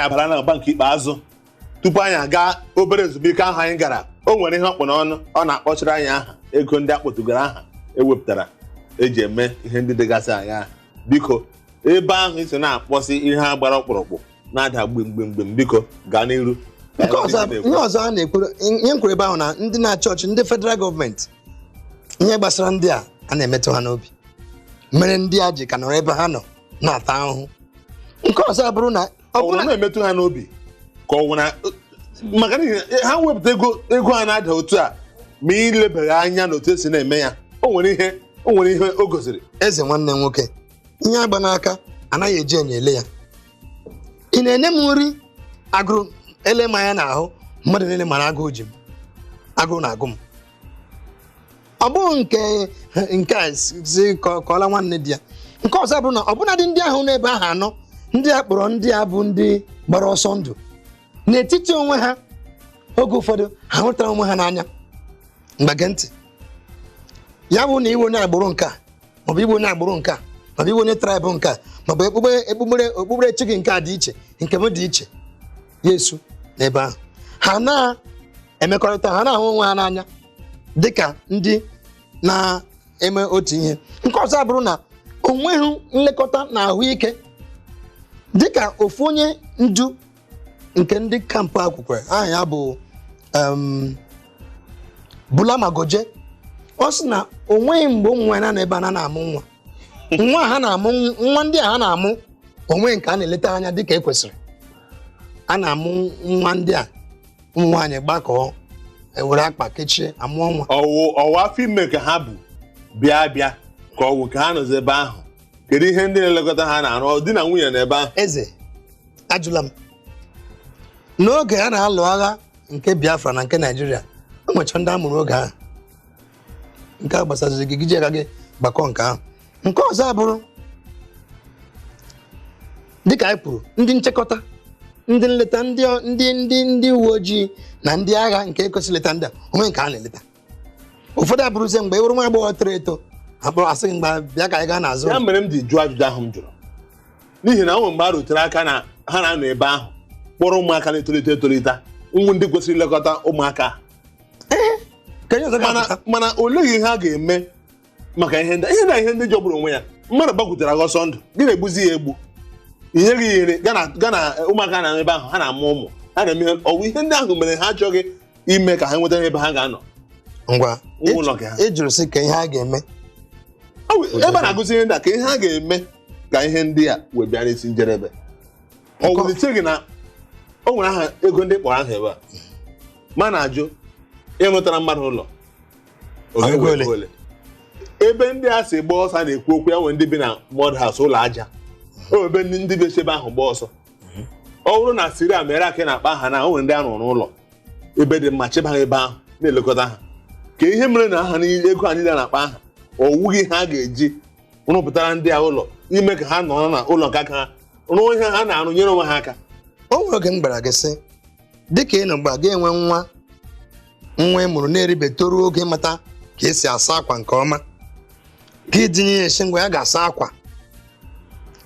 abara na bank ikpeazụ tupu anyị aga obere ezumike ahụ anyị gara o nwere ihe ọkpụ n'ọnụ ọ na-akpọchiri anyị aha ego ndị akpọtụgara aha ewepụtara eji eme ihe ndị dịgasị anya biko ebe ahụ isi na-akpọsị ihe a gbara ọkpụrụkpụ na-ada mgbemgbem biko gaa n'iru. Ihe ọzọ a na-ekwuru ihe nkwuru ebe ahụ na ndị na-achị ọchị ndị federal gọọmenti ihe gbasara ndị a na-emetụ ha n'obi mere ndị a ji ka nọrọ ebe ha nọ na-ata ahụhụ. Nke ọzọ abụrụ na ọ bụrụ na-emetụ ha n'obi ka ọ nwụna maka n'ihi ha wepụta ego ha na-ada otu a ma ilebeghị anya n'otu esi na-eme ya o nwere ihe o gosiri. Eze nwanne nwoke ihe agba n'aka anaghị eji enye ele ya. Ị na-enye m nri agụrụ ele m anya n'ahụ mmadụ niile mara agụụ ji m agụụ na-agụ m ọ bụghị nke a si kọọla nwanne di ya. Nke ọzọ bụrụ na ọbụnadị ndị ahụ n'ebe ahụ anọ ndị a kpọrọ ndị a bụ ndị gbara ọsọ ndụ n'etiti onwe ha oge ụfọdụ ha hụtara onwe ha n'anya. Mgbage ntị ya bụ na iwe onye agbụrụ nke a maọbụ iwe onye agbụrụ nke a maọbụ iwe onye traịbụ nke a maọbụ okpukperechi gị nke a dị iche nke m dị iche ya esu n'ebe ahụ ha na-emekọrịta ha na-ahụ onwe ha n'anya dịka ndị na-eme otu ihe. Nke ọzọ abụrụ na onweghị nlekọta na ahụike dịka ofu onye ndu nke ndị kampụ akwụkwọ aha ya bụ Bula Magoje ọ sị na onweghị mgbe ụmụ nwaanyị na ebe a na-amụ nwa ndị a ha na-amụ onwe nke a na-eleta anya dịka ekwesịrị. A na-amụ nwa ndị a ụmụ nwaanyị gbakọọ ewere akpa kechie amụọ nwa ọwa afọ ime ka ha bụ bịa ka ọwụ ka ha nọzi ebe ahụ. Kedu ihe ndị na-elekọta ha na-arụ di na nwunye n'ebe ahụ? Eze ajụla m n'oge a na-alụ agha nke Biafra na nke Naijiria o nwecha ndị amụrụ oge ahụ nke a gbasaziri gị ji gị gbakọ nke ahụ. Nke ọzọ abụrụ dịka anyị kwuru ndị nchekọta ndị nleta ndị uwe ojii na ndị agha nke ekwesịrị leta ndị a onwe nke a na-eleta. Ụfọdụ abụrụzie mgbe ịwụrụ nwa agbọghọ toro eto akpọrọ asị gị mgbe bịa ka anyị gaa n'azụ. Ya mere m ji jụọ ajụjụ ahụ m jụrụ n'ihi na o nwere mgbe a rutere aka na ha na-anọ ebe ahụ kpọrọ ụmụaka na-etolite etolite ụmụ ndị kwesịrị ilekọta ụmụaka mana oleghị ihe a ga-eme maka ihe ndị jọgburu onwe ya. Mmadụ gbakwutere agha ọsọ ndụ gị na-egbuzi ya egbu ihe gị yere ga na ụmụaka na ebe ahụ ha na-amụ ụmụ ha na-eme ọwụ ihe ndị ahụ mere ha achọghị ime ka ha nweta ebe ha ga-anọ. Ngwa ị jụrụ sị ka ihe a ga-eme ebe a na-agụzi ihe ndị a ka ihe a ga-eme ka ihe ndị a wee bịa n'isi njedebe. Ọ wụlite gị na o nwere aha ego ndị kpọrọ aha ebe a ma na-ajụ ịrụtara mmadụ ụlọ ole ebe ndị a si gba ọsọ na-ekwu okwu ya nwere ndị bi na mọd haus ụlọ aja ebe ndị bi ebe ahụ gba ọsọ. Ọ bụrụ na Siria mere aka na-akpa aha na o nwere ndị a rụrụ n'ụlọ ebe dị mma chebe ha ebe ahụ na-elekọta ha ka ihe mere na aha niile ego ha niile na-akpa aha owughị ha ga-eji rụpụtara ndị a ụlọ ime ka ha nọ na ụlọ nke aka ha rụọ ihe ha na-arụ nyere onwe ha aka. O nwere oge m gbara gị sị dịka ị nọ mgbe a ga-enwe nwa ị mụrụ na-eribe toruo oge ịmata ka esi asa akwa nke ọma gị dinye ya esi ngwa ya ga-asa akwa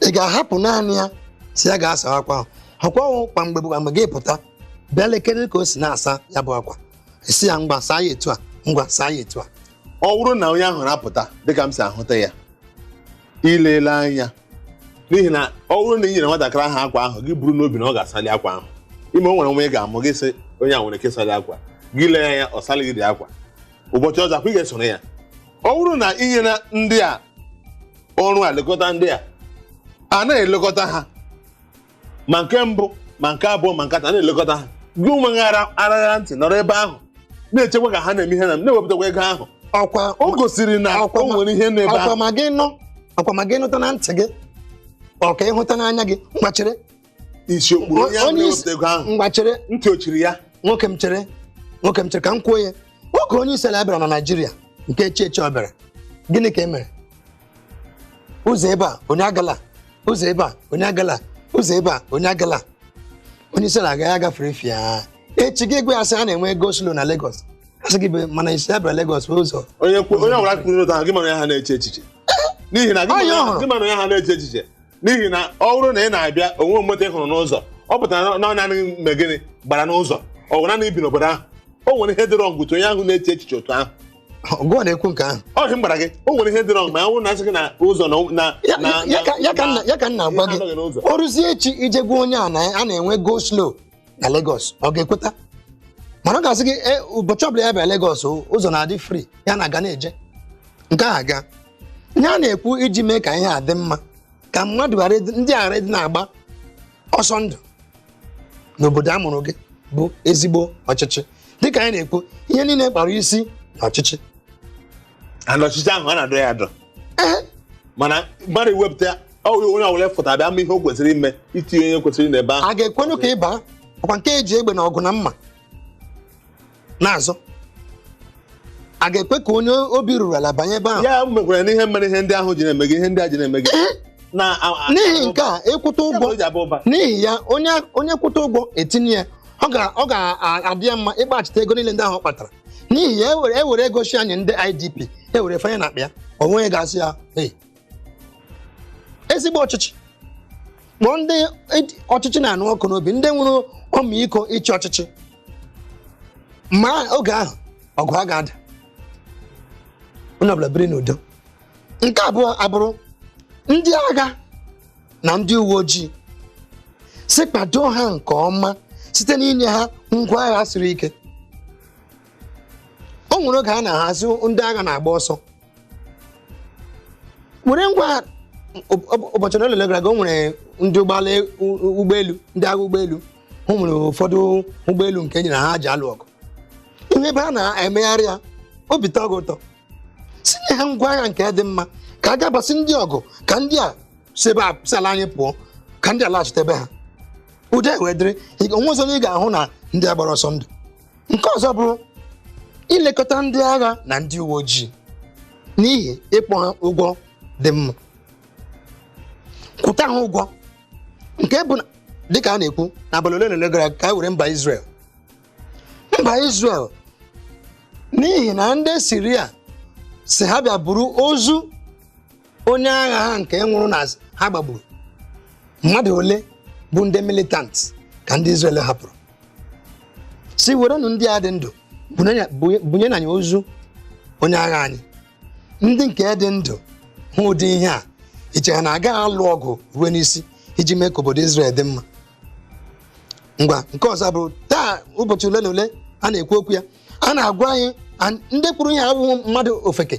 ị ga-ahapụ naanị ya si ya ga-asa akwa ahụ ọkwa kwa mgbe gị pụta bịa lekere ka o si na-asa ya bụ akwa esi ya ngwa saa ya etu a ngwa saa ya etu a. Ọ bụrụ na onye ahụ na-apụta dịka m si ahụta ya ilele anya n'ihi na ọ bụrụ na ị nyere nwatakịrị ahụ akwa ahụ gị buru n'obi na ọ ga-asali akwa ahụ ime o nwere nwa ị ga-amụ gị sị onye a nwere ike ịsali akwa gị lee ya ọ salị gị dị akwa ụbọchị ọzọ akwa ị ga-esoro ya. Ọ bụrụ na inyere ndị a ọrụ a lekọta ndị a na-elekọta ha ma nke mbụ ma nke abụọ ma nke atọ na-elekọta ha gị onwe gị aragha ntị nọrọ ebe ahụ na-echekwa ka ha na-eme ihe na-ewepụtakwa ego ahụ. Ọkwa o gosiri na o nwere ihe n'ebe ahụ. Ọkwa ma gị nụta na ntị gị ọka ịhụta n'anya gị mgbachere isi okpuru onye ahụ na-ewepụta ego ahụ mgbachere ntị ochiri ya. Nwoke m chere ka m kwuo ya oge onye isi ala bịara na Naịjirịa nke echi ọ bịara gịnị ka e mere? Ụzọ ebe a onye agala, ụzọ ebe a onye agala, ụzọ ebe a onye agala. Onye isi ala agaghị agafere fịa echi gị gwe ya sị a na-enwe go slow na Lagos asị gị mana isi ya bịara Lagos bụ ụzọ onye ọbụla kwuru n'ụtọ ahụ gị mara ya ha na-eche echiche n'ihi na gị mara ya ha na-eche echiche n'ihi na ọ bụrụ na ị na-abịa onwe moto ị hụrụ n'ụzọ ọ pụtara na naanị megịnị gbara n'ụzọ ọ bụ naanị ibi n'obodo ahụ o nwere ihe dịrọ ngwụtụ onye ahụ na-eche echiche otu ahụ ọgụ na-ekwu nke ahụ ọ dị mgbara gị o nwere ihe dịrọ ma ya nwụrụ na asị gị na ụzọ ya ka nna agwa gị o ruzie echi ije gwa onye a na-enwe go slow na Lagos ọ ga-ekweta mana ọ ga-asị gị ụbọchị ọbụla ya bịa Lagos ụzọ na-adị free ya na-aga na-eje nke ahụ aga ihe a na-ekwu iji mee ka ihe a dị mma ka mmadụ ghara ndị ghara dị na-agba ọsọ ndụ n'obodo a mụrụ gị bụ ezigbo ọchịchị dịka anyị na-ekwu ihe niile kpara isi n'ọchịchị ọchịchị ahụ a na-adọ ya adọ mana mmadụ ewepụta onye ọbụla fụta bịa ma ihe o kwesịrị ime itinye onye kwesịrị n'ebe ahụ a ga-ekwenụ ka ịba ọkwa nke eji egbe na ọgụ na mma na-azọ a ga-ekwe ka onye obi ruru ala banye ebe ahụ ya mekwara n'ihe mere ihe ndị ahụ ji na-eme gị ihe ndị a ji na-eme gị n'ihi nke a ịkwụta ụgwọ n'ihi ya onye kwụta ụgwọ etinye ya ọ ga-adị ya mma ịgbachite ego niile ndị ahụ ọ kpatara n'ihi ya ewere ego shi anyị ndị IDP ewere fanye na akpa ya onwe ga-asị ya ezigbo ọchịchị kpọọ ndị ọchịchị na-anụ ọkụ n'obi ndị nwere ọmịiko ịchị ọchịchị ma oge ahụ ọgụ a ga-ada onye ọbụla biri n'udo nke abụọ abụrụ ndị agha na ndị uwe ojii si kwado ha nke ọma site n'inye ha ngwa agha siri ike o nwere oge a na-ahazi ndị agha na-agba ọsọ were ngwa ụbọchị ole gara aga o nwere ndị ụgbọelu ndị agha ụgbọelu o nwere ụfọdụ ụgbọelu nke nyere ha ji alụ ọgụ ihe ebe a na-emegharị ya obi tọ gị ụtọ sinye ha ngwa agha nke dị mma ka a gabasị ndị ọgụ ka ndị a si ala anyị pụọ ka ndị alaghachite ebe ha ude wedịrị onwe ọzọ ị ga-ahụ na ndị a gbara ọsọ ndụ nke ọzọ bụrụ ilekọta ndị agha na ndị uwe ojii n'ihi ịkpọ ha ụgwọ dị mma kwụta ha ụgwọ nke bụ dịka a na-ekwu na abalị ole na ole gara aga ka e were mba Israel n'ihi na ndị Siria si ha bịa buru ozu onye agha ha nke nwụrụ na ha gbagburu mmadụ ole bụ ndị militant ka ndị Israel hapụrụ si werenụ ndị a dị ndụ bunye na anyị ozu onye agha anyị ndị nke dị ndụ hụ ụdị ihe a iche ha na-agaghị alụ ọgụ ruo n'isi iji mee ka obodo Israel dị mma ngwa nke ọzọ bụ taa ụbọchị ole na ole a na-ekwu okwu ya a na-agwa anyị ndị kpụrụ ihe abụghị mmadụ ofeke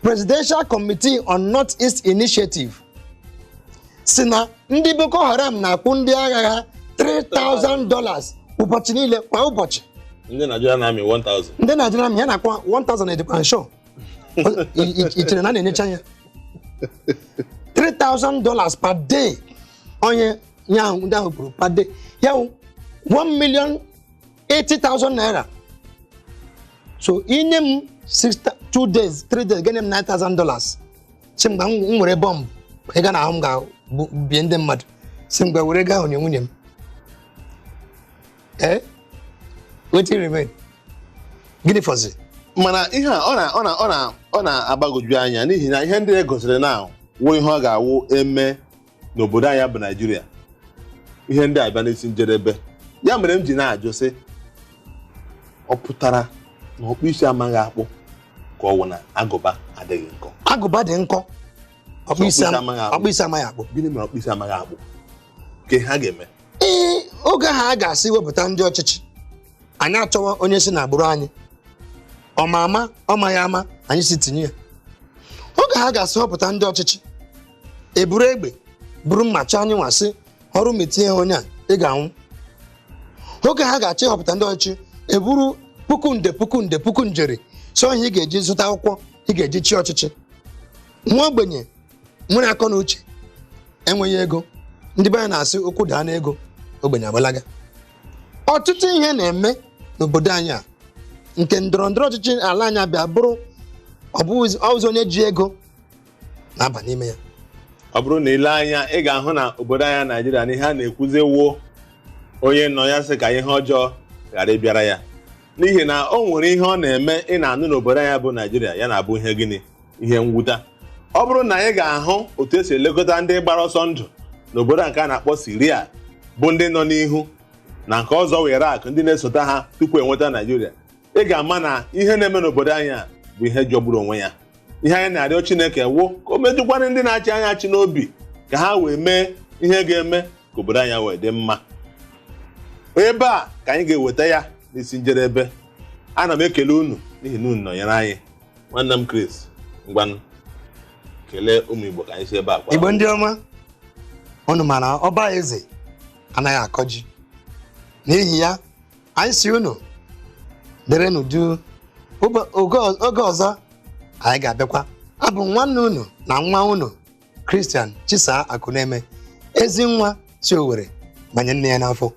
Presidential Committee on North-East Initiative si na ndị Boko Haram na-akwụ ndị agha ha $3,000 ụbọchị niile kwa ụbọchị ndị Nigeria na-amị 1,000 ndị Nigeria ya na-akwa 1,000 edekwa nshọ ichere na na-enyecha ya $3,000 per day onye ahụ ndị ahụ kwuru per day ya 1,080,000 naira so inye m 2 days 3 days ganye m $9,000 si mgbe m nwere bọmbụ ị ga na ahụ m ga-bie ndị mmadụ si mgbe were gaa onye nwunye m wetin remain gịnị fọzi mana ihe a ọ na-agbagoju anya n'ihi na ihe ndị e gosiri na wụ ihe ọ ga-awụ eme n'obodo anyị bụ Naijiria ihe ndị abịa n'isi njedebe ya mere m ji na-ajụ sị ọ pụtara na ọkpụ isi amaghị akpụ ka ọ wụ na agụba adịghị nkọ agụba dị nkọ ọkpụ isi amaghị akpụ gịnị mere ọkpụ isi amaghị akpụ ka ha ga-eme oge ha a ga-asị wepụta ndị ọchịchị anyị achọwa onye si n'agbụrụ anyị ọma ọmaghị ama anyị si tinye ya oge ha ga-asị wepụta ndị ọchịchị eburu egbe buru mmachi anyị nwasị ọrụ metinye ha onye a ị ga-anwụ oge ha ga-achọ ịhọpụta ndị ọchịchị eburu puku njeri so ihe ị ga-eji zụta akwụkwọ ị ga-eji chi ọchịchị nwa ogbenye nwere akọ na uche enweghị ego ndị be anyị na-asị okwu daa n'ego ogbenye agbalaga ọtụtụ ihe na-eme n'obodo anyị a nke ndọrọndọrọ ọchịchị ala anyị bịa bụrụ ọbụzi onye ji ego na-aba n'ime ya ọ bụrụ na ile anya ị ga-ahụ na obodo anyị Naijiria na ihe a na-ekwuzi wuo onye nọ ya sị ka ihe ọjọọ ghara ịbịara ya n'ihi na o nwere ihe ọ na-eme ị na-anụ n'obodo anyị bụ Naijiria ya na-abụ ihe gịnị ihe mwute ọ bụrụ na anyị ga-ahụ otu esi elekọta ndị gbara ọsọ ndụ n'obodo nke a na-akpọ Siria bụ ndị nọ n'ihu na nke ọzọ were akụ ndị na-esote ha tupu enweta Naijiria, ị ga-ama na ihe na-eme n'obodo anyị a bụ ihe jọgburu onwe ya. Ihe anyị na-arịọ Chineke wụ ka o mejụkwana ndị na-achị anyị achị n'obi ka ha wee mee ihe ga-eme ka obodo anyị wee dị mma. Ebe a ka anyị ga-eweta ya n'isi njedebe. Ana m ekele unu n'ihi na unu nọnyere anyị. Nwanne m Chris, ngwanụ kelee ụmụ Igbo ka anyị si ebe a kwa. Igbo ndị ọma, unu mana ọba eze anaghị akọ ji. N'ihi ya anyị si unu dere n'udu. Oge ọzọ anyị ga-abịakwa. Abụ nwanne unu na nwa unu Christian Chisaa Akụneme, ezi nwa si Owerri banye nne ya n'afọ.